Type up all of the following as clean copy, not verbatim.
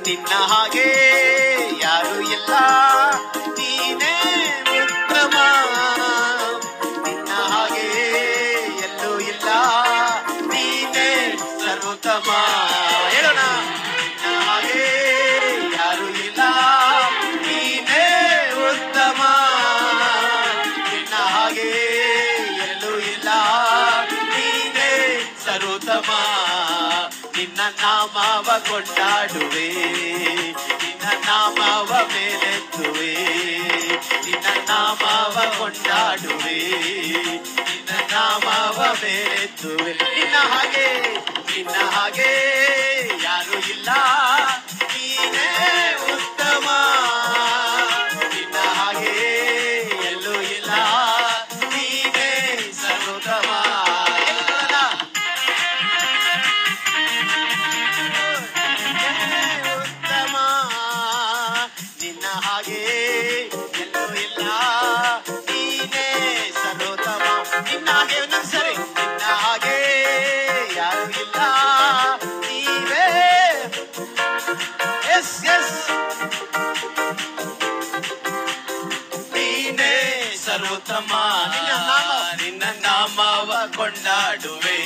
ನಿನ್ನ ಹಾಗೆ ಯಾರು ಇಲ್ಲ, ನೀನೇ ಉತ್ತಮ. ನಿನ್ನ ಹಾಗೆ ಎಲ್ಲೂ ಇಲ್ಲ, ನೀನೇ ಸರ್ವೋತ್ತಮ. ಹೇಳೋಣ, ನಿನ್ನ ಹಾಗೆ ಯಾರು ಇಲ್ಲ, ನೀನೇ ಉತ್ತಮ. ನಿನ್ನ ಹಾಗೆ ಎಲ್ಲೂ ಇಲ್ಲ, ನೀನೇ ಸರ್ವೋತ್ತಮ. ನಿನ್ನ ನಾಮವ ಕೊಂಡಾಡುವೆ, ನಿನ್ನ ನಾಮವ ಮೇಲೆತ್ತುವೆ, ನಿನ್ನ ನಾಮವ ಕೊಂಡಾಡುವೆ, ನಿನ್ನ ನಾಮವ ಮೇಲೆತ್ತುವೆ. ನಿನ್ನ ಹಾಗೆ ಯಾರು ಇಲ್ಲ, ನೀನೇ ಉತ್ತಮ. ನಿನ್ನ ಹಾಗೆ ಎಲ್ಲೂ ಇಲ್ಲ, ನೀನೇ ಸರ್ವೋತ್ತಮ. ನಿನ್ನ ಹಾಗೆ ಎಲ್ಲೂ ಇಲ್ಲ, ನೀನೇ ಸರ್ವೋತ್ತಮ. ನಿನ್ನ ಹಾಗೆ ಒಂದೊಂದು ಸರಿ, ನಿನ್ನ ಹಾಗೆ ಯಾರು ಇಲ್ಲ, ನೀವೇ. ಎಸ್ ಎಸ್, ನೀನೇ ಸರ್ವೋತ್ತಮ. ನಿನ್ನ ನಾಮವ ಕೊಂಡಾಡುವೆ,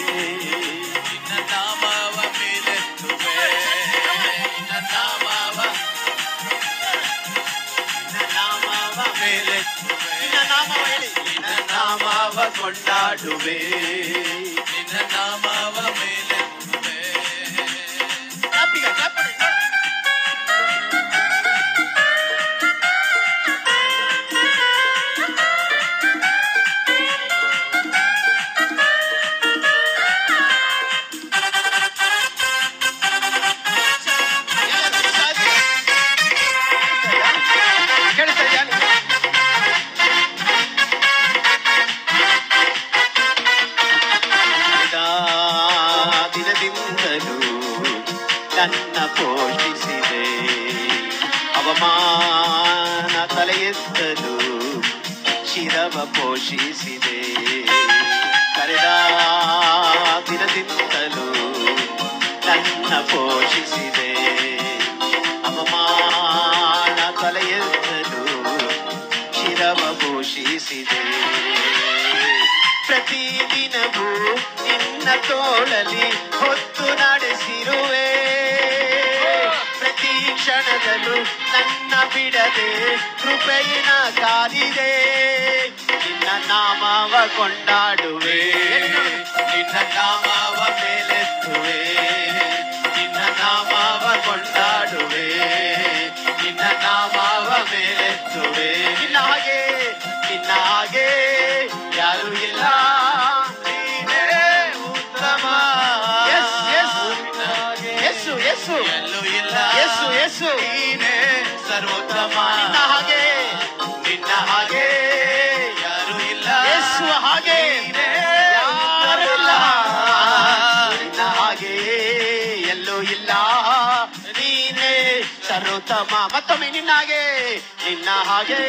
ನಿನ್ನ ನಾಮವ ಮೇಲೆತ್ತುವೆ, ನಿನ್ನ ನಾಮವ ಮೇಲೆತ್ತುವೆ. ನಿನ್ನ ನಾಮವ ಹೇಳಿ, ನಿನ್ನ ನಾಮವ ಕೊಂಡಾಡುವೆ, ನಿನ್ನ ನಾಮವ ಮೇಲೆತ್ತುವೆ. ದಿನದಿಂದಲೂ ನನ್ನ ಪೋಷಿಸಿದೆ, ಅವಮಾನ ತಲೆ ಎತ್ತಲು ಶಿರವ ಪೋಷಿಸಿದೆ. ಕರೆದ ದಿನದಿಂದಲೂ ನನ್ನ ಪೋಷಿಸಿದೆ, ಅವಮಾನ ತಲೆ ಎತ್ತಲು ಶಿರವ ಪೋಷಿಸಿದೆ. ಪ್ರತಿದಿನವೂ ನಿನ್ನ ತೋಳಲಿ ಹೊತ್ತು ನಡೆಸಿರುವೆ, ಪ್ರತಿ ಕ್ಷಣದಲ್ಲೂ ನನ್ನ ಬಿಡದೆ ಕೃಪೆಯಿನ ಕಾದಿದೆ. ನಿನ್ನ ನಾಮವ ಕೊಂಡಾಡುವೆ, ನಿನ್ನ ನಾಮವ ಮೇಲೆತ್ತುವೆ, ನಿನ್ನ ನಾಮವ ಕೊಂಡಾಡುವೆ, ನಿನ್ನ ನಾಮವ ಮೇಲೆತ್ತುವೆ. ನಿನ್ನ ಹಾಗೆ ಯಾರು ಇಲ್ಲ, ನೀನೇ ಉತ್ತಮ. ಯೇಸು ಯೇಸು ಎಲ್ಲೂ ಇಲ್ಲ, ಯೇಸು ನೀನೇ ಸರ್ವೋತ್ತಮ. ನಿನ್ನ ಹಾಗೆ ಯಾರು ಇಲ್ಲ, ಯೇಸು ಹಾಗೆ ಯಾರು ಇಲ್ಲ. ನಿನ್ನ ಹಾಗೆ ಎಲ್ಲೂ ಇಲ್ಲ, ನೀನೇ ಸರ್ವೋತ್ತಮ. ಮತ್ತೊಮ್ಮೆ ನಿನ್ನ ಹಾಗೆ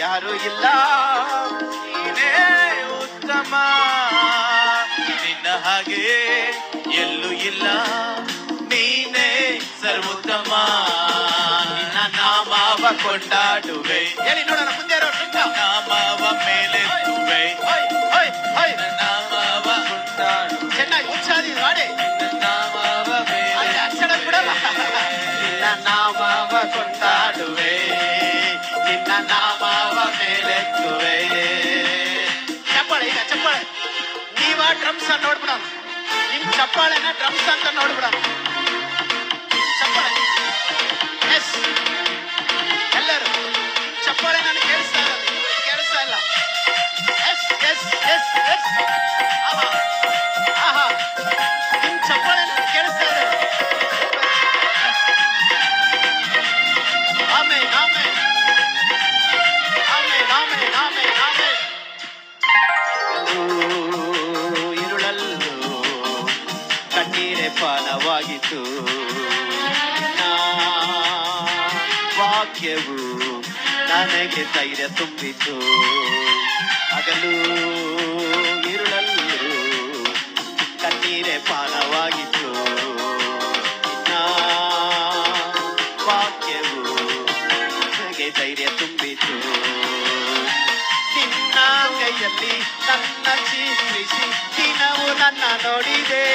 ಯಾರು ಇಲ್ಲ, ನೀನೇ ಉತ್ತಮ. ನಿನ್ನ ಹಾಗೆ ಎಲ್ಲೂ ಇಲ್ಲ, ನೀನೇ ಸರ್ವೋತ್ತಮ. ನಿನ್ನ ನಾಮವ ಕೊಂಡಾಡುವೆ, ಹೇಳಿ ನೋಡೋಣ, ಮುಂದೆ ನಾಮವ ಮೇಲೆತ್ತುವೆ, ನಾಮವ ಕೊಂಡಾಡುವೆ. ಚೆನ್ನಾಗಿ ಉಚ್ಚಾರಿ ಮಾಡಿ, ನಾಮವ ಮೇಲೆ ಅಕ್ಷರ ಬಿಡಲ್ಲ. ನಿನ್ನ ನಾಮವ ಕೊಂಡಾಡುವೆ, ನಿನ್ನ ನಾಮವ ಮೇಲೆತ್ತುವೆ. ಚಪ್ಪಾಳೆ, ಈಗ ಚಪ್ಪಾಳೆ. ನೀವ ಡ್ರಮ್ಸ್ ಅಂತ ನೋಡ್ಬಿಡ, ನಿಮ್ ಚಪ್ಪಾಳೆನ ಡ್ರಮ್ಸ್ ಅಂತ ನೋಡ್ಬಿಡ. ಚಪ್ಪಾಳೆ, ಎಸ್ ಎಲ್ಲರೂ ಚಪ್ಪಾಳೆ ನನಗೆ ಕೇಳಿಸ್ತಾ ಇಲ್ಲ, ಕೇಳಿಸ್ತಾ ಇಲ್ಲ. ಎಸ್ ಎಸ್ ಎಸ್ ಎಸ್, ಆಹಾ, ನಿಮ್ ಚಪ್ಪಾಳೆ ನನಗೆ ಕೇಳಿಸ್ತಾ ಇದೆ. ಆಮೇಲೆ ಆಮೇಲೆ ಆಮೇಲೆ ಆಮೇಲೆ ಆಮೇಲೆ ಆಮೇಲೆ ഇരുളಲ್ಲೂ ಕಣ್ಣೀರೇ ಪಾನವಾಗಿತ್ತು, ವಾಕ್ಯವು ನನಗೆ ಧೈರ್ಯ ತುಂಬಿತು. ಹಗಲು ഇരുಳಲ್ಲೂ ಕಣ್ಣೀರೇ ಪಾನವಾಗಿತ್ತು, ಚಿತ್ರದಲ್ಲಿ ನನ್ನ ಚಿತ್ರಿಸಿ ದಿನವು ನನ್ನ ನೋಡಿದೆ.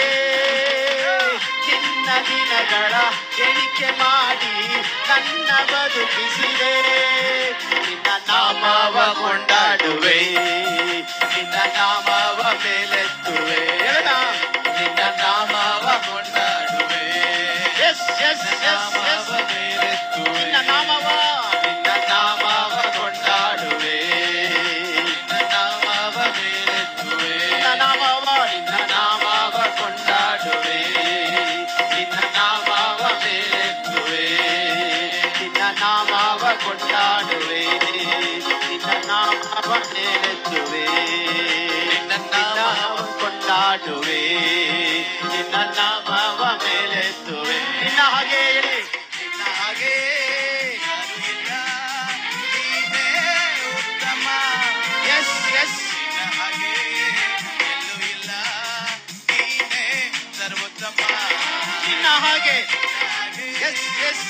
ನಿನ್ನ ದಿನಗಳ ಎಣಿಕೆ ಮಾಡಿ ನನ್ನ ಬದುಕಿಸಿದೆ. ನಿನ್ನ ನಾಮವ ಕೊಂಡಾಡುವೆ, ನಿನ್ನ ನಾಮವ ಮೇಲೆತ್ತುವೆ, ನಿನ್ನ ನಾಮವ ಕೊಂಡಾಡುವೆ. ಎಸ್ ಎಸ್ ನಾಮವ ಮೇಲೆತ್ತುವೆ, ನಿನ್ನ ನಾಮವ ಕೊಂಡಾಡುವೆ, ನಿನ್ನ ನಾಮವ ಮೇಲೆತ್ತುವೆ, ನಿನ್ನ ನಾಮವ ಕೊಂಡಾಡುವೆ, ನಿನ್ನ ನಾಮವ ಮೇಲೆತ್ತುವೆ, ನಿನ್ನ ನಾಮವ ಕೊಂಡಾಡುವೆ, ನಿನ್ನ ನಾಮವ ಮೇಲೆತ್ತುವೆ, ನಿನ್ನ ನಾಮವ ಕೊಂಡಾಡುವೆ, ನಿನ್ನ ನಾಮವ ಮೇಲೆತ್ತುವೆ. ನಿನ್ನ ಹಾಗೆ ಹೇಳಿ, ನಿನ್ನ ಹಾಗೆ ಯಾರು ಇಲ್ಲ, ನೀನೇ ಉತ್ತಮ. ಎಸ್ ಎಸ್ ನಿನ್ನ ಹಾಗೆ ಎಲ್ಲೂ ಇಲ್ಲ, ನೀನೇ ಸರ್ವೋತ್ತಮ. ನಿನ್ನ ಹಾಗೆ ಎಸ್ ಎಸ್